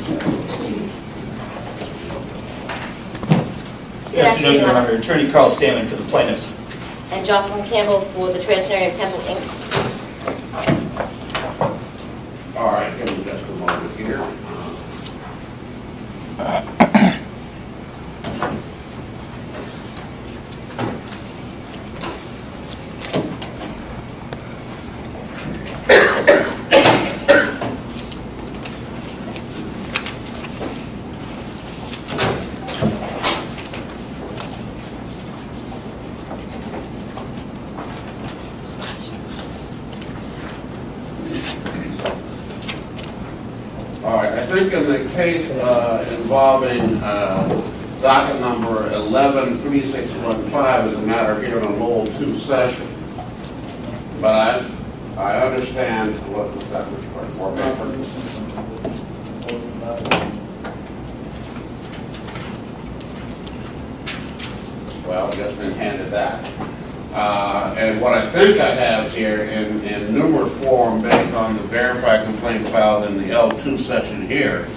Good afternoon, Your Honor. Attorney Carl Stammen for the plaintiffs. And Jocelyn Campbell for the Transgeneric Temple, Inc. All right, give me just a moment here. All right, I think in the case involving docket number 113615 is a matter here in a Lowell 2 session. But I understand what was that, which part? More members? Well, I just been handed that. And what I think I have here in numerous form based on the verified complaint filed in the L2 session here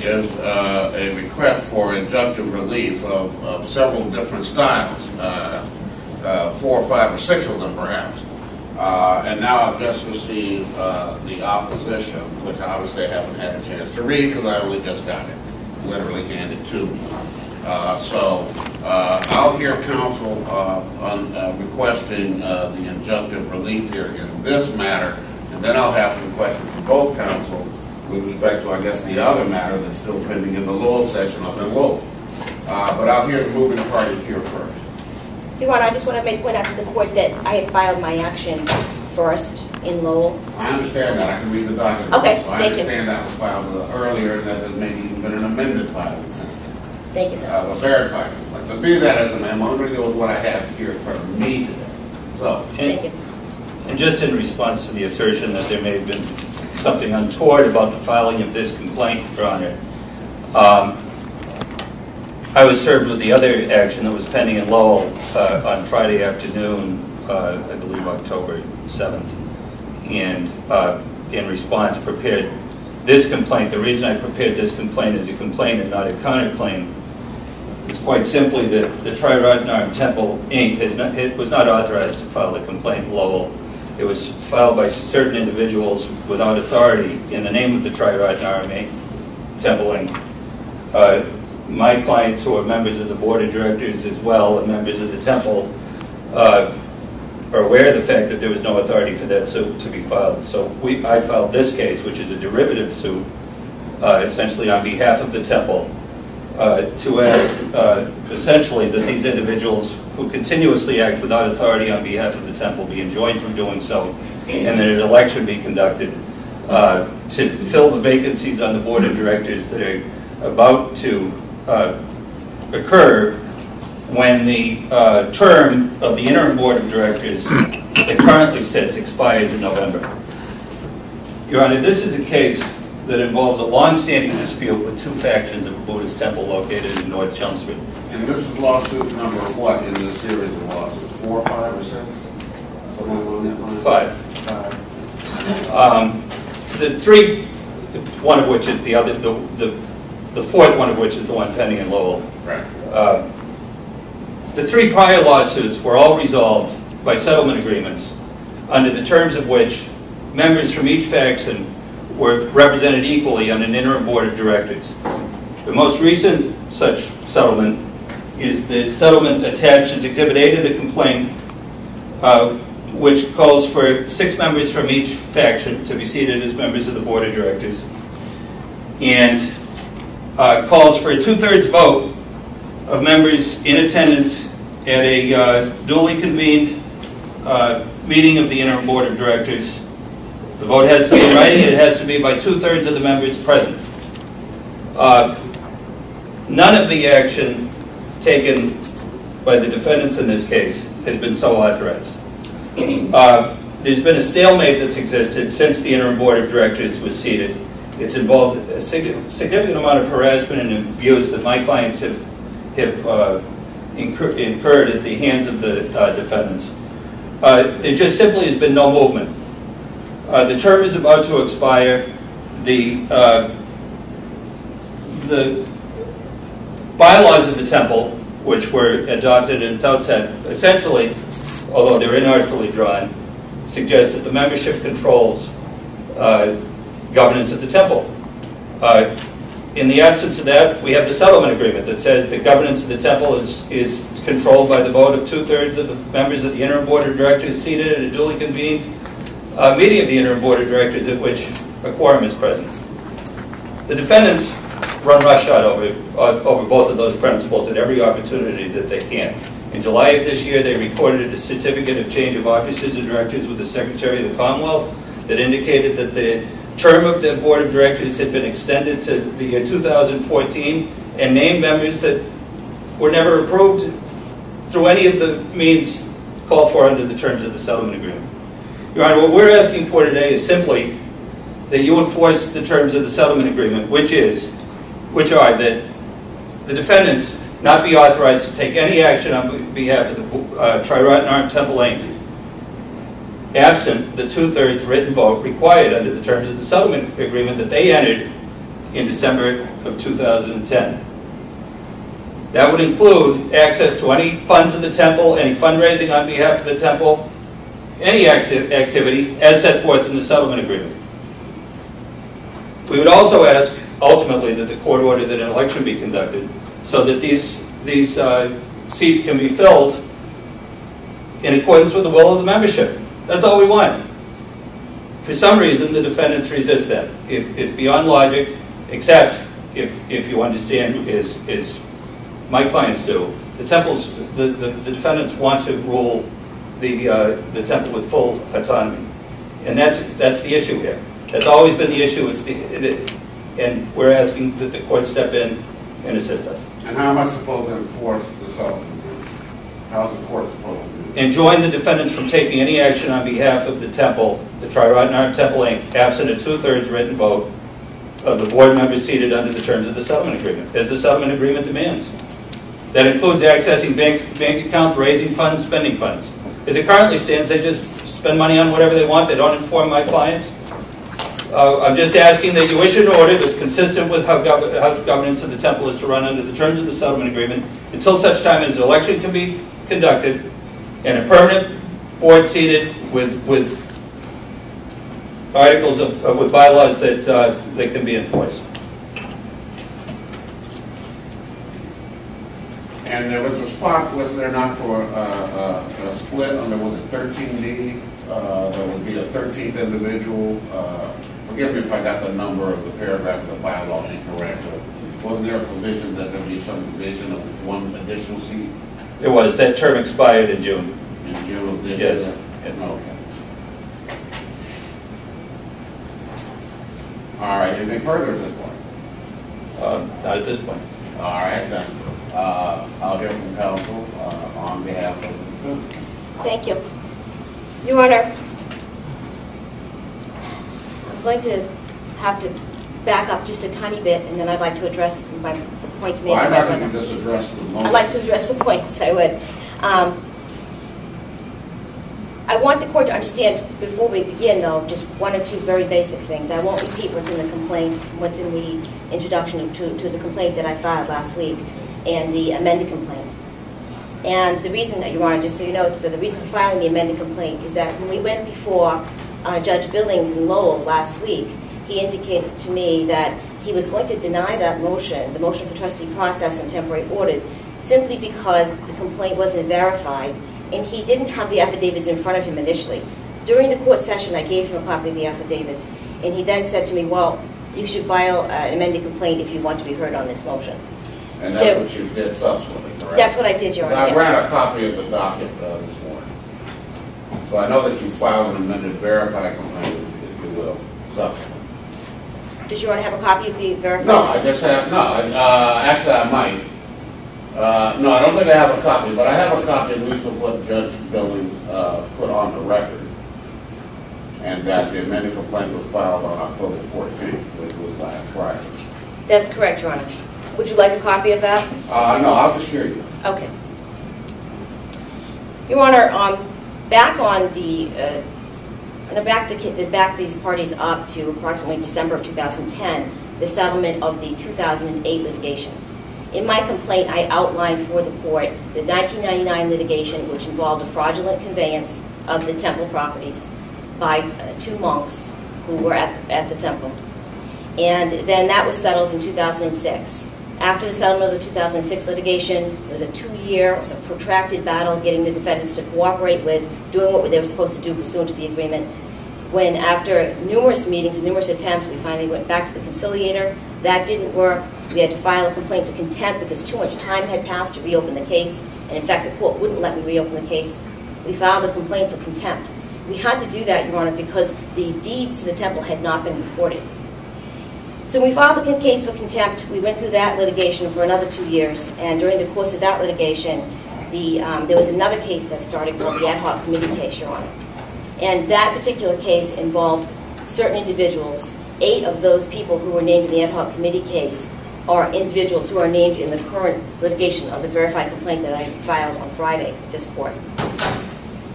is a request for injunctive relief of several different styles, 4 or 5 or 6 of them perhaps. And now I've just received the opposition, which obviously I haven't had a chance to read because I only just got it, literally handed to me. I'll hear counsel on requesting the injunctive relief here in this matter, and then I'll have some questions from both counsel with respect to, I guess, the other matter that's still pending in the Lowell session up in Lowell. But I'll hear the moving party here first. Your Honor, I just want to point out to the court that I had filed my action first in Lowell. I understand that. I can read the document. Okay, so I thank you. understand that was filed earlier and that there's maybe even been an amended filing since then. Thank you, sir. A verified complaint. But be that as it may, I'm only going to deal with what I have here in front of me today. So, Thank you. And just in response to the assertion that there may have been something untoward about the filing of this complaint, Your Honor, I was served with the other action that was pending in Lowell on Friday afternoon, I believe October 7th, and in response prepared this complaint. The reason I prepared this complaint as a complaint and not a counterclaim is quite simply that the Tri-Rottenarm Temple, Inc. was not authorized to file a complaint in Lowell. It was filed by certain individuals without authority in the name of the Tri-Rottenarm Temple, Inc. My clients, who are members of the board of directors as well and members of the temple, are aware of the fact that there was no authority for that suit to be filed. So I filed this case, which is a derivative suit, essentially on behalf of the temple, to ask essentially that these individuals who continuously act without authority on behalf of the temple be enjoined from doing so, and that an election be conducted to fill the vacancies on the board of directors that are about to occur when the term of the interim board of directors that currently sits expires in November. Your Honor, this is a case that involves a long-standing dispute with 2 factions of a Buddhist temple located in North Chelmsford. and this is lawsuit number what in this series of lawsuits? 4, 5, or 6? Somewhere along that line? 5. The 3, one of which is the other, the 4th one of which is the one pending in Lowell. Right. The 3 prior lawsuits were all resolved by settlement agreements under the terms of which members from each faction were represented equally on an interim board of directors. The most recent such settlement is the settlement attached as Exhibit A to the complaint, which calls for 6 members from each faction to be seated as members of the board of directors, and calls for a 2/3 vote of members in attendance at a duly convened meeting of the interim board of directors. The vote has to be in writing. It has to be by 2/3 of the members present. None of the action taken by the defendants in this case has been so authorized. There's been a stalemate that's existed since the interim board of directors was seated. It's involved a significant amount of harassment and abuse that my clients have incurred at the hands of the defendants. There just simply has been no movement. The term is about to expire. The the bylaws of the temple, which were adopted in its outset, essentially, although they're inartfully drawn, suggest that the membership controls governance of the temple. In the absence of that, we have the settlement agreement that says that governance of the temple is controlled by the vote of 2/3 of the members of the interim board of directors seated at a duly convened meeting of the interim board of directors at which a quorum is present. The defendants run roughshod over both of those principles at every opportunity that they can. In July of this year, they recorded a certificate of change of officers and directors with the Secretary of the Commonwealth that indicated that the term of the board of directors had been extended to the year 2014 and named members that were never approved through any of the means called for under the terms of the settlement agreement. Your Honor, what we're asking for today is simply that you enforce the terms of the settlement agreement, which are that the defendants not be authorized to take any action on behalf of the Tri-Rotten Arm Temple Inc., absent the 2/3 written vote required under the terms of the settlement agreement that they entered in December of 2010. That would include access to any funds of the temple, any fundraising on behalf of the temple, any activity as set forth in the settlement agreement. We would also ask, ultimately, that the court order that an election be conducted so that these seats can be filled in accordance with the will of the membership. That's all we want. For some reason, the defendants resist that. It's beyond logic, except if you understand, as my clients do, the defendants want to rule the temple with full autonomy, and that's the issue here. That's always been the issue. And we're asking that the court step in and assist us. And how am I supposed to enforce the settlement agreement? How is the court supposed to do it? Enjoin the defendants from taking any action on behalf of the temple, the Tri-Rotten Arm Temple Inc., absent a 2/3 written vote of the board members seated under the terms of the settlement agreement, as the settlement agreement demands. That includes accessing bank accounts, raising funds, spending funds. As it currently stands, they just spend money on whatever they want. They don't inform my clients. I'm just asking that you issue an order that's consistent with how governance of the temple is to run under the terms of the settlement agreement until such time as an election can be conducted and a permanent board seated with articles with bylaws that can be enforced. And there was a spot, was there not, for a split under, was it 13D? There would be a 13th individual. Forgive me if I got the number of the paragraph of the bylaw incorrect, but wasn't there a provision that there be some provision of one additional seat? It was. That term expired in June. In June of this year? Yes. Okay. All right, anything further at this point? Not at this point. All right, thank you. I'll hear from counsel on behalf of the defendant. Thank you. Your Honor, I'm going to have to back up just a tiny bit, and then I'd like to address the points made by my brother. I'd like to just address the motion. I'd like to address the points, I would. I want the court to understand, before we begin, though, just one or two very basic things. I won't repeat what's in the complaint, what's in the introduction to the complaint that I filed last week, and the amended complaint. And the reason that, Your Honor, just so you know, for the reason for filing the amended complaint is that when we went before Judge Billings in Lowell last week, he indicated to me that he was going to deny that motion, the motion for trustee process and temporary orders, simply because the complaint wasn't verified, and he didn't have the affidavits in front of him initially. During the court session, I gave him a copy of the affidavits, and he then said to me, well, you should file an amended complaint if you want to be heard on this motion. And that's what you did subsequently, correct? That's what I did, Your Honor. I ran a copy of the docket this morning. So I know that you filed an amended verified complaint, if you will, subsequently. Does Your Honor have a copy of the verified? No, I just have, actually I might. No, I don't think I have a copy, but I have a copy at least of what Judge Billings put on the record. And that the amended complaint was filed on October 14th, which was last Friday. That's correct, Your Honor. Would you like a copy of that? No, I'll just hear you. Okay. Your Honor, back on the, back these parties up to approximately December of 2010, the settlement of the 2008 litigation. In my complaint, I outlined for the court the 1999 litigation, which involved a fraudulent conveyance of the temple properties by two monks who were at the temple. And then that was settled in 2006. After the settlement of the 2006 litigation, it was a 2-year, it was a protracted battle getting the defendants to cooperate with doing what they were supposed to do pursuant to the agreement. When after numerous meetings, numerous attempts, we finally went back to the conciliator. That didn't work. We had to file a complaint for contempt because too much time had passed to reopen the case. And in fact, the court wouldn't let me reopen the case. We filed a complaint for contempt. We had to do that, Your Honor, because the deeds to the temple had not been recorded. So we filed the case for contempt. We went through that litigation for another 2 years. And during the course of that litigation, there was another case that started called the ad hoc committee case, Your Honor. And that particular case involved certain individuals. 8 of those people who were named in the ad hoc committee case are individuals who are named in the current litigation of the verified complaint that I filed on Friday at this court.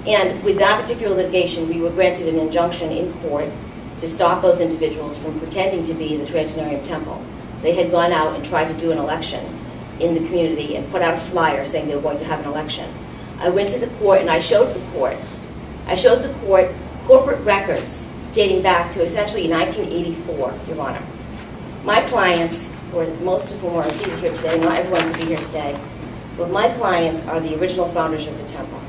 And with that particular litigation, we were granted an injunction in court to stop those individuals from pretending to be the Transcendental Temple. They had gone out and tried to do an election in the community and put out a flyer saying they were going to have an election. I went to the court and I showed the court corporate records dating back to essentially 1984, Your Honor. My clients, or most of whom are seated here today, not everyone could be here today, but my clients are the original founders of the temple.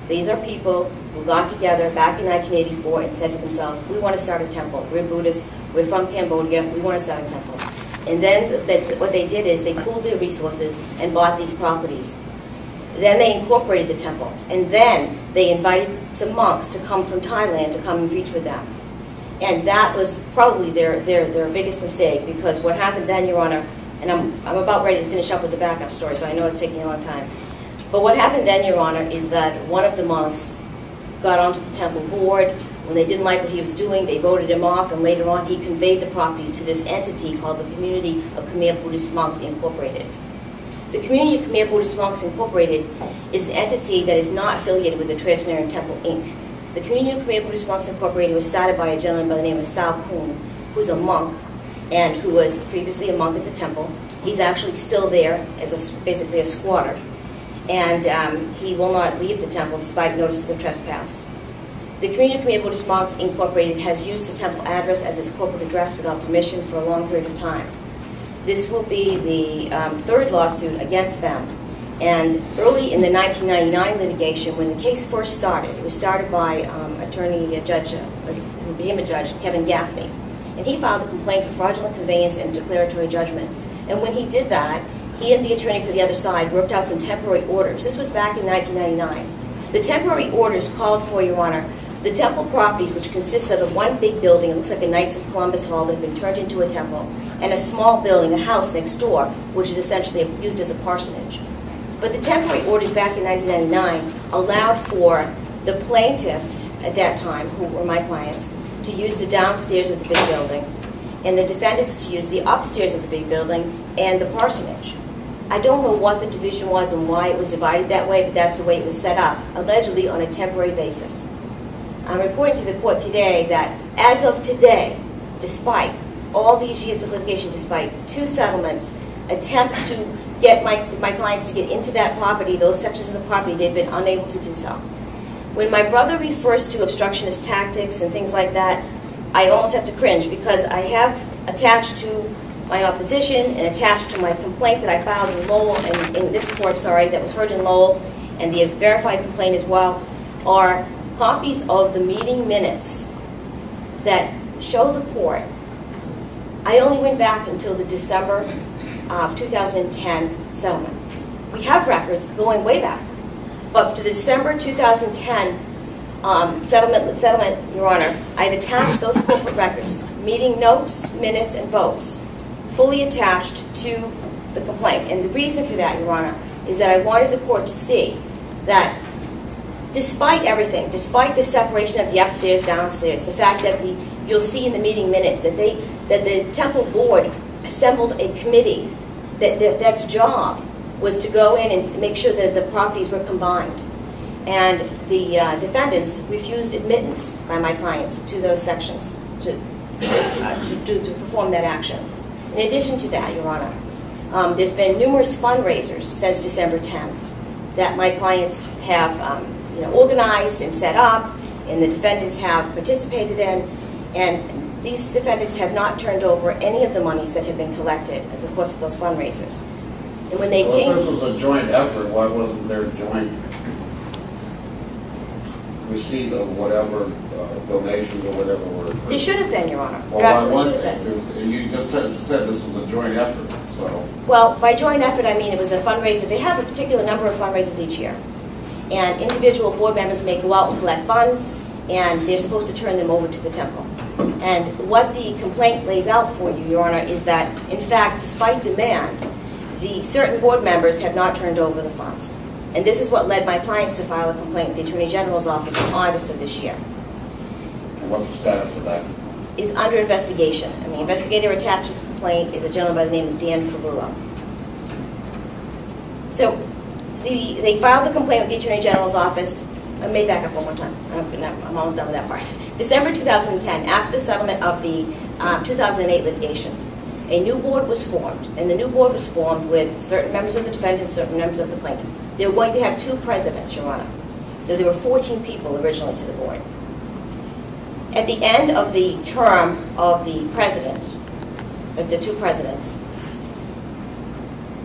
These are people who got together back in 1984 and said to themselves, we want to start a temple. We're Buddhists, we're from Cambodia, we want to start a temple. And then what they did is they pooled their resources and bought these properties. Then they incorporated the temple. And then they invited some monks to come from Thailand to come and preach with them. And that was probably their biggest mistake, because what happened then, Your Honor, and I'm about ready to finish up with the backup story, so I know it's taking a long time. But what happened then, Your Honor, is that one of the monks got onto the temple board. When they didn't like what he was doing, they voted him off, and later on he conveyed the properties to this entity called the Community of Khmer Buddhist Monks Incorporated. The Community of Khmer Buddhist Monks Incorporated is an entity that is not affiliated with the Transcendental Temple, Inc. The Community of Khmer Buddhist Monks Incorporated was started by a gentleman by the name of Sao Kun, who's a monk, and who was previously a monk at the temple. He's actually still there as basically a squatter. And he will not leave the temple despite notices of trespass. The Community of Khmer Buddhist Monks Incorporated has used the temple address as its corporate address without permission for a long period of time. This will be the third lawsuit against them. And early in the 1999 litigation, when the case first started, it was started by who became a judge, Kevin Gaffney. And he filed a complaint for fraudulent conveyance and declaratory judgment. And when he did that, he and the attorney for the other side worked out some temporary orders. This was back in 1999. The temporary orders called for, Your Honor, the temple properties, which consists of one big building, it looks like a Knights of Columbus Hall that had been turned into a temple, and a small building, a house next door, which is essentially used as a parsonage. But the temporary orders back in 1999 allowed for the plaintiffs at that time, who were my clients, to use the downstairs of the big building, and the defendants to use the upstairs of the big building and the parsonage. I don't know what the division was and why it was divided that way, but that's the way it was set up, allegedly on a temporary basis. I'm reporting to the court today that as of today, despite all these years of litigation, despite 2 settlements, attempts to get my clients to get into that property, those sections of the property, they've been unable to do so. When my brother refers to obstructionist tactics and things like that, I almost have to cringe, because I have attached to my opposition and attached to my complaint that I filed in Lowell, and in this court, that was heard in Lowell, and the verified complaint as well, are copies of the meeting minutes that show the court. I only went back until the December of 2010 settlement. We have records going way back, but for the December 2010 settlement, Your Honor, I've attached those corporate records, meeting notes, minutes, and votes, fully attached to the complaint. And the reason for that, Your Honor, is that I wanted the court to see that despite everything, despite the separation of the upstairs, downstairs, the fact that you'll see in the meeting minutes that the temple board assembled a committee that's job was to go in and make sure that the properties were combined. And the defendants refused admittance by my clients to those sections to perform that action. In addition to that, Your Honor, there's been numerous fundraisers since December 10th that my clients have organized and set up, and the defendants have participated in, and these defendants have not turned over any of the monies that have been collected as a course of those fundraisers. And when they came... If this was a joint effort, why wasn't there joint receipt of whatever donations or whatever were... There should have been, Your Honor. Well, There absolutely should have been. You just said this was a joint effort, so... Well, by joint effort, I mean it was a fundraiser. They have a particular number of fundraisers each year. And individual board members may go out and collect funds, and they're supposed to turn them over to the temple. And what the complaint lays out for you, Your Honor, is that, in fact, despite demand, the certain board members have not turned over the funds. And this is what led my clients to file a complaint with the Attorney General's office in August of this year. And what's the status of that? It's under investigation, and the investigator attached to the complaint is a gentleman by the name of Dan Ferrullo. So, they filed the complaint with the Attorney General's office. I may back up one more time. I'm almost done with that part. December 2010, after the settlement of the 2008 litigation, a new board was formed, and the new board was formed with certain members of the defendant, certain members of the plaintiff. They were going to have 2 presidents, Your Honor. So there were 14 people originally to the board. At the end of the term of the president, the 2 presidents,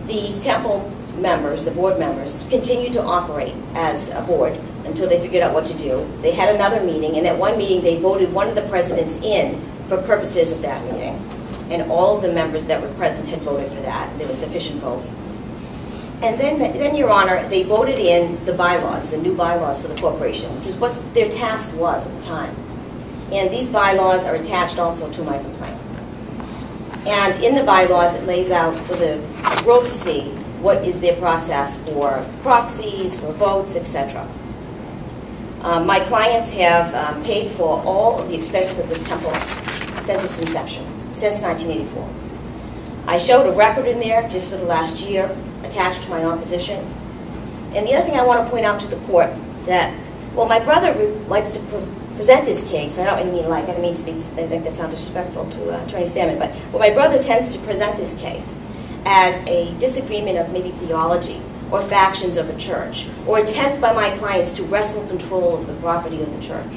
the temple members, the board members, continued to operate as a board until they figured out what to do. They had another meeting, and at one meeting they voted one of the presidents in for purposes of that meeting. And all of the members that were present had voted for that. There was sufficient vote. And then, Your Honor, they voted in the bylaws, the new bylaws for the corporation, which was what their task was at the time. And these bylaws are attached also to my complaint. And in the bylaws, it lays out for the world to see what is their process for proxies, for votes, etc. My clients have paid for all of the expenses of this temple since its inception, since 1984. I showed a record in there just for the last year attached to my opposition. And the other thing I want to point out to the court that, well, my brother likes to present this case. I don't mean like, I don't mean to be, I think that sounds disrespectful to Attorney Stammen, but my brother tends to present this case as a disagreement of maybe theology or factions of a church, or attempts by my clients to wrestle control of the property of the church.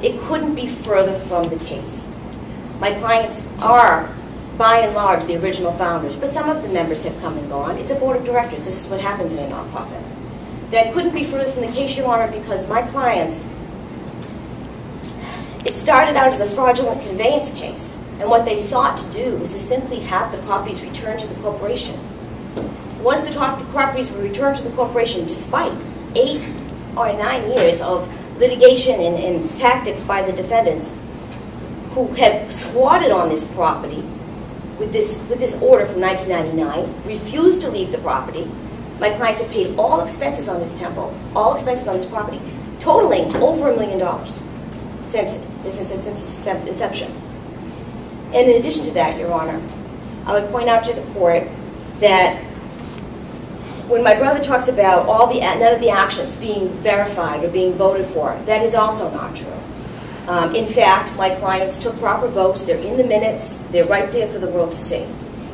It couldn't be further from the case. My clients are, by and large, the original founders, but some of the members have come and gone. It's a board of directors. This is what happens in a nonprofit. That couldn't be further from the case, Your Honor, because my clients, it started out as a fraudulent conveyance case, and what they sought to do was to simply have the properties returned to the corporation. Once the properties were returned to the corporation, despite 8 or 9 years of litigation and tactics by the defendants who have squatted on this property with this order from 1999, refused to leave the property, my clients have paid all expenses on this temple, all expenses on this property, totaling over $1 million since inception. And in addition to that, Your Honor, I would point out to the court that when my brother talks about none of the actions being verified or being voted for, that is also not true. In fact, my clients took proper votes. They're in the minutes. They're right there for the world to see.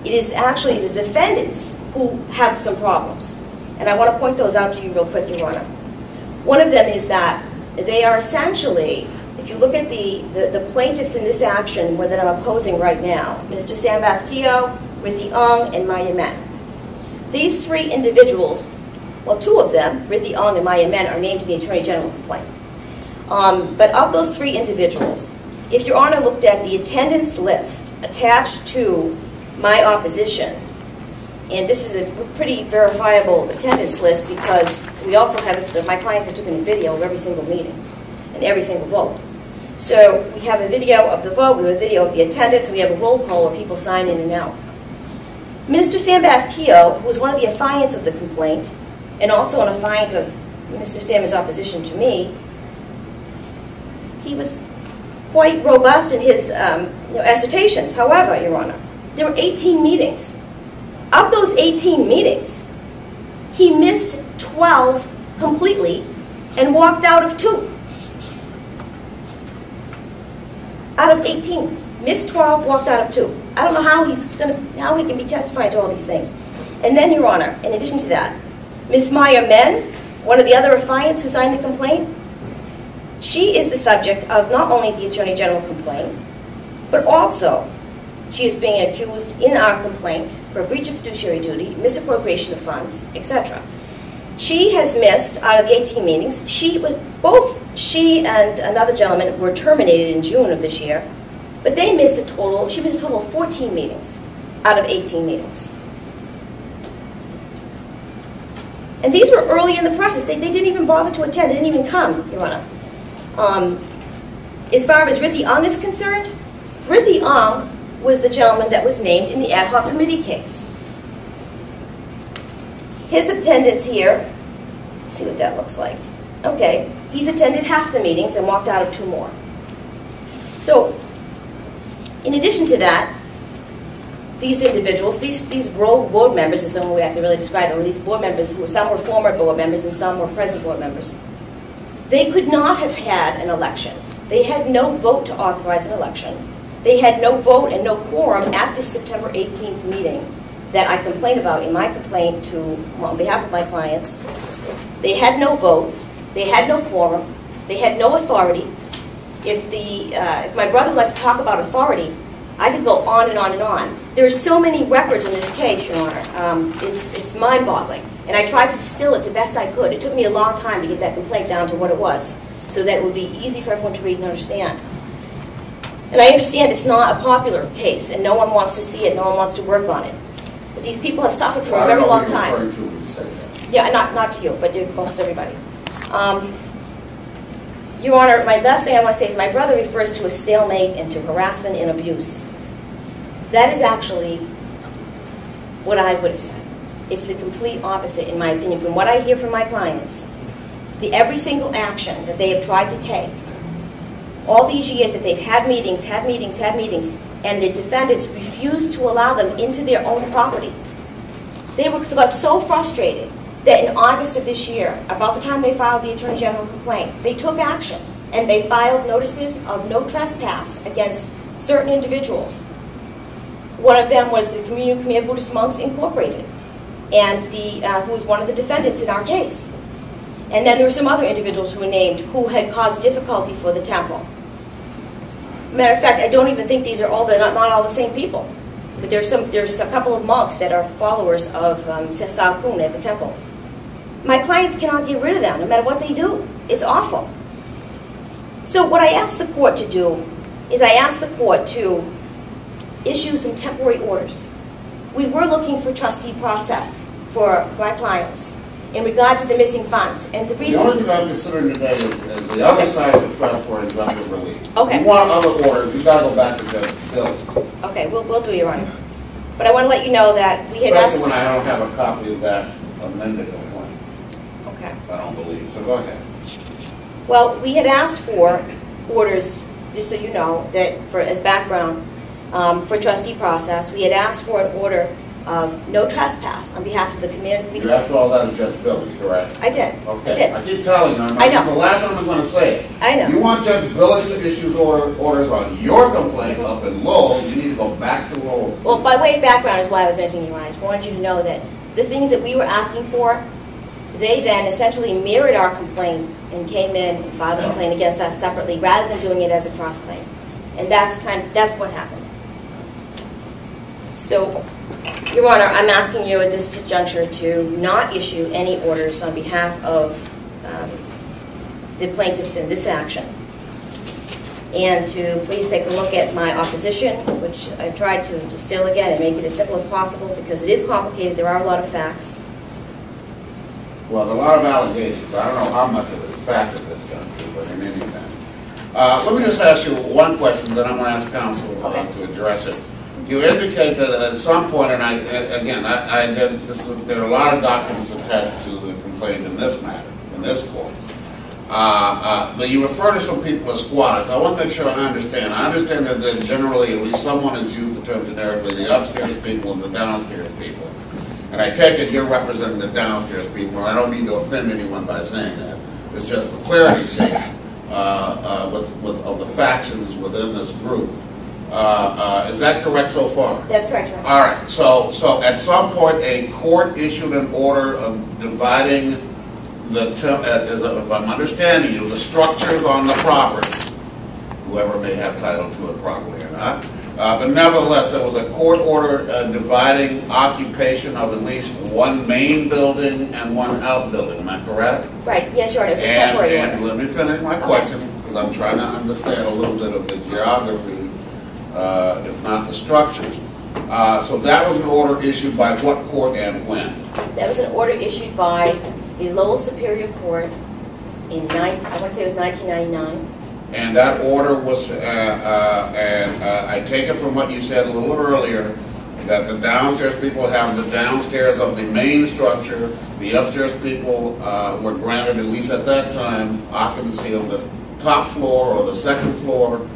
It is actually the defendants who have some problems. And I want to point those out to you real quick, Your Honor. One of them is that they are essentially, if you look at the plaintiffs in this action that I'm opposing right now, Mr. Sambath Keogh, Rithi Ong, and Maya Men. These 3 individuals, well, 2 of them, Rithi Ong and Maya Men, are named in the Attorney General complaint. But of those 3 individuals, if Your Honor looked at the attendance list attached to my opposition, and this is a pretty verifiable attendance list because we also have, my clients have taken a video of every single meeting and every single vote. So we have a video of the vote, we have a video of the attendance, and we have a roll call where people sign in and out. Mr. Sambath Keogh, who was one of the affiants of the complaint, and also an affiant of Mr. Stammen's opposition to me, he was quite robust in his assertions. However, Your Honor, there were 18 meetings. Of those 18 meetings, he missed 12 completely and walked out of 2. Out of 18. Missed 12, walked out of 2. I don't know how how he can be testifying to all these things. And then, Your Honor, in addition to that, Ms. Maya Men, one of the other affiants who signed the complaint, she is the subject of not only the Attorney General complaint, but also she is being accused in our complaint for breach of fiduciary duty, misappropriation of funds, etc. She has missed, out of the 18 meetings, both she and another gentleman were terminated in June of this year, but she missed a total of 14 meetings out of 18 meetings. And these were early in the process. They didn't even bother to attend. They didn't even come, Your Honor. As far as Rithi Ung is concerned, Rithi Ung was the gentleman that was named in the ad hoc committee case. His attendance here, let's see what that looks like. Okay, he's attended half the meetings and walked out of 2 more. So, in addition to that, these individuals, these rogue board members, is some way I can really describe them, these board members, some were former board members and some were present board members, they could not have had an election. They had no vote to authorize an election. They had no vote and no quorum at this September 18th meeting that I complained about in my complaint on behalf of my clients. They had no vote. They had no quorum. They had no authority. If my brother would like to talk about authority, I could go on and on and on. There are so many records in this case, Your Honor. It's mind-boggling. And I tried to distill it the best I could. It took me a long time to get that complaint down to what it was, so that it would be easy for everyone to read and understand. And I understand it's not a popular case, and no one wants to see it, no one wants to work on it. But these people have suffered for a very long time. Yeah, not to you, but to most everybody. Your Honor, my last thing I want to say is my brother refers to a stalemate and to harassment and abuse. That is actually what I would have said. It's the complete opposite, in my opinion. From what I hear from my clients, every single action that they have tried to take, all these years that they've had meetings, and the defendants refused to allow them into their own property. They got so frustrated that in August of this year, about the time they filed the Attorney General complaint, they took action, and they filed notices of no trespass against certain individuals. One of them was the Community Khmer Buddhist Monks Incorporated, and who was one of the defendants in our case. And then there were some other individuals who were named who had caused difficulty for the temple. Matter of fact, I don't even think these are not all the same people. But there's a couple of monks that are followers of Sao Kun at the temple. My clients cannot get rid of them, no matter what they do. It's awful. So what I asked the court to do is I asked the court to issue some temporary orders. We were looking for trustee process for my clients in regard to the missing funds. And the reason... The only thing I'm considering today is the other side's request for injunctive relief. Okay. If you want other orders, you've got to go back to Judge Bill. Okay, we'll do, Your Honor. But I want to let you know that we had asked... Especially when I don't have a copy of that amended complaint. Okay. I don't believe. So go ahead. Well, we had asked for orders, just so you know, that as background, for trustee process, we had asked for an order of no trespass on behalf of the community. You asked for all that of Judge Billings, correct? I did. Okay. I did. I keep telling you, I know. It's the last time I'm going to say it. I know. You want Judge Billings to issue orders on your complaint up in Lowell, you need to go back to Lowell. Well, by way of background is why I was mentioning you, Ryan. I just wanted you to know that the things that we were asking for, they then essentially mirrored our complaint and came in and filed a complaint against us separately rather than doing it as a cross-claim. And that's what happened. So, Your Honor, I'm asking you at this juncture to not issue any orders on behalf of the plaintiffs in this action. And to please take a look at my opposition, which I tried to distill again and make it as simple as possible because it is complicated. There are a lot of facts. Well, there are a lot of allegations, but I don't know how much of it is fact at this juncture, but in any event. Let me just ask you one question, then I'm going to ask counsel to address it. You indicate that at some point, and there are a lot of documents attached to the complaint in this matter, in this court. But you refer to some people as squatters. I want to make sure I understand. I understand that there's generally, at least someone has used the term generically, the upstairs people and the downstairs people. And I take it you're representing the downstairs people, and I don't mean to offend anyone by saying that. It's just for clarity's sake, of the factions within this group. Is that correct so far? That's correct, Your Honor. All right, so at some point, a court issued an order of dividing if I'm understanding you, the structures on the property, whoever may have title to it properly or not. But nevertheless, there was a court order dividing occupation of at least one main building and one outbuilding. Am I correct? Right. Yes, Your Honor. It's a temporary order. And let me finish my question, because I'm trying to understand a little bit of the geography, if not the structures. So that was an order issued by what court and when? That was an order issued by the Lowell Superior Court in, I want to say it was 1999. And that order was, I take it from what you said a little earlier, that the downstairs people have the downstairs of the main structure, the upstairs people were granted, at least at that time, occupancy of the top floor or the second floor,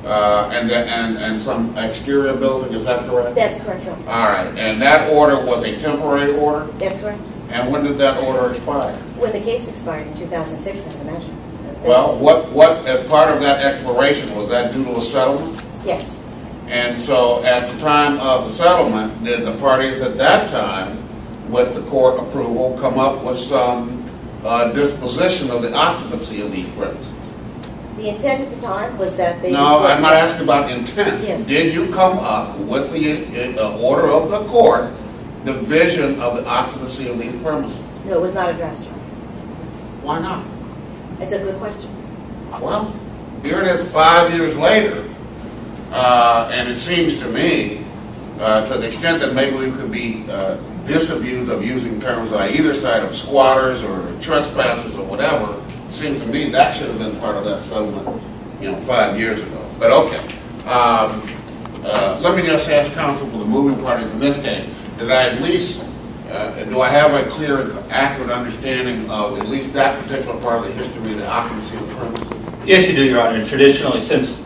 and some exterior building. Is that correct? That's correct, Your Honor. All right, and that order was a temporary order? That's correct. And when did that order expire? When the case expired in 2006, I imagine. Well, what, as part of that expiration, was that due to a settlement? Yes. And so at the time of the settlement, did the parties at that time, with the court approval, come up with some disposition of the occupancy of these premises? The intent at the time was that they... No, I'm not asking about intent. Yes. Did you come up with the order of the court, division of the occupancy of these premises? No, it was not addressed, Your Honor. Why not? It's a good question. Well, here it is 5 years later, and it seems to me, to the extent that maybe we could be disabused of using terms on either side of squatters or trespassers or whatever, it seems to me that should have been part of that settlement, 5 years ago. But okay. Let me just ask counsel for the moving parties in this case, did I at least, do I have a clear and accurate understanding of at least that particular part of the history of the occupancy of the premises? Yes, you do, Your Honor. Traditionally, since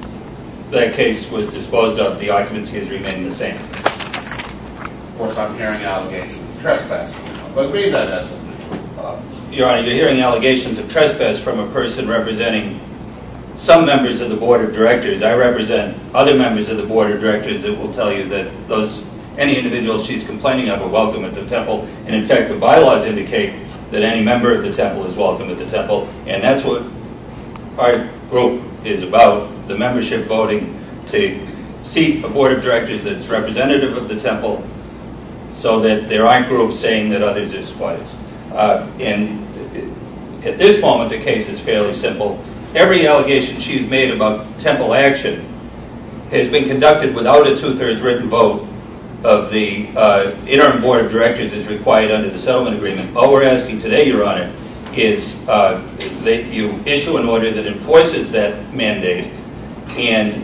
that case was disposed of, the occupancy has remained the same. Of course, I'm hearing allegations of trespassing now, but be that as it may. Your Honor, you're hearing allegations of trespass from a person representing some members of the Board of Directors. I represent other members of the Board of Directors that will tell you that any individuals she's complaining of are welcome at the temple, and in fact the bylaws indicate that any member of the temple is welcome at the temple, and that's what our group is about, the membership voting to seat a Board of Directors that's representative of the temple so that there aren't groups saying that others are squatters. And at this moment the case is fairly simple. Every allegation she's made about temple action has been conducted without a 2/3 written vote of the interim Board of Directors as required under the settlement agreement. All we're asking today, Your Honor, is that you issue an order that enforces that mandate and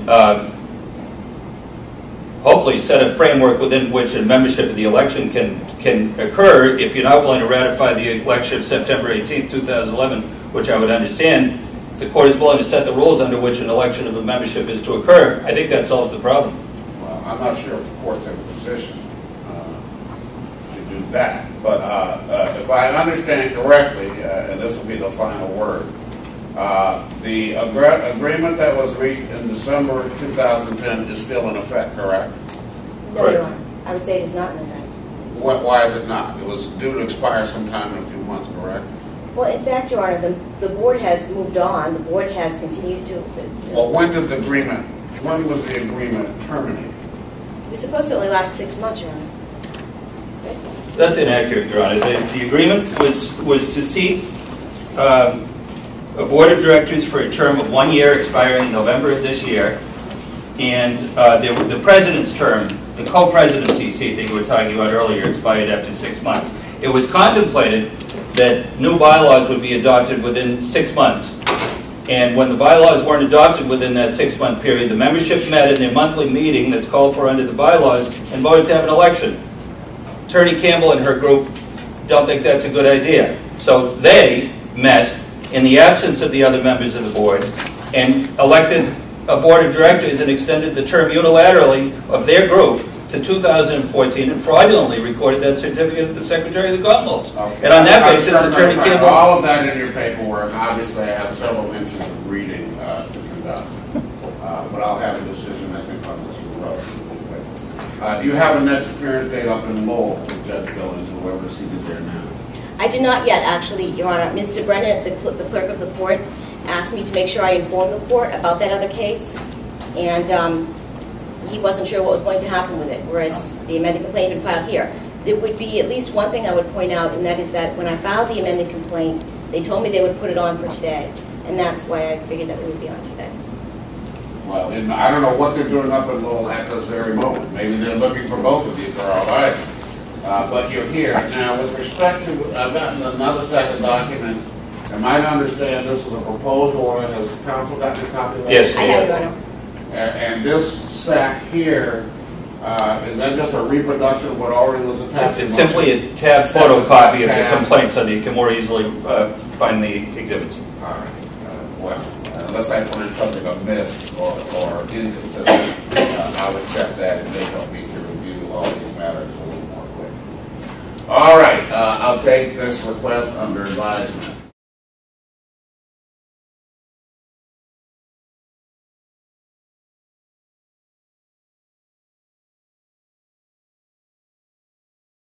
hopefully set a framework within which a membership of the election can occur. If you're not willing to ratify the election of September 18th, 2011, which I would understand, if the court is willing to set the rules under which an election of a membership is to occur, I think that solves the problem. Well, I'm not sure if the court's in a position to do that, but if I understand correctly, and this will be the final word, the agreement that was reached in December 2010 is still in effect, correct? No, Your Honor. I would say it is not in effect. Why is it not? It was due to expire sometime in a few months, correct? Well, in fact, Your Honor, the board has moved on. The board has continued to... Well, when was the agreement terminated? It was supposed to only last 6 months, Your Honor. That's inaccurate, Your Honor. The agreement was to seat a Board of Directors for a term of 1 year expiring in November of this year, and the President's term, the co-presidency seat that you were talking about earlier, expired after 6 months. It was contemplated that new bylaws would be adopted within 6 months, and when the bylaws weren't adopted within that 6-month period, the membership met in their monthly meeting that's called for under the bylaws and voted to have an election. Attorney Campbell and her group don't think that's a good idea, so they met in the absence of the other members of the board and elected a Board of Directors and extended the term unilaterally of their group to 2014 and fraudulently recorded that certificate at the Secretary of the Commonwealth. Okay. And on that basis, Attorney Campbell... All of that in your paperwork, obviously I have several inches of reading to conduct, but I'll have a decision, I think, on this Do you have a next appearance date up in Lowell with Judge Billings, or whoever's seated there now? I do not yet, actually, Your Honor. Mr. Brennan, the clerk of the court, asked me to make sure I inform the court about that other case, and he wasn't sure what was going to happen with it, whereas the amended complaint had been filed here. There would be at least one thing I would point out, and that is that when I filed the amended complaint, they told me they would put it on for today, and that's why I figured that it would be on today. Well, and I don't know what they're doing up in Lowell at this very moment. Maybe they're looking for both of you for all I know. But you're here. Now, with respect to, I've gotten another stack of documents. Am I to understand this is a proposed order? Has the council gotten a copy of that? Yes, I have, Your Honor. And this sack here, is that just a reproduction of what already was attached? It's simply a tab photocopy of the complaint so that you can more easily find the exhibits. All right. Well, unless I find something amiss or inconsistent, I'll accept that. It may help me to review all these matters a little more quickly. All right. I'll take this request under advisement.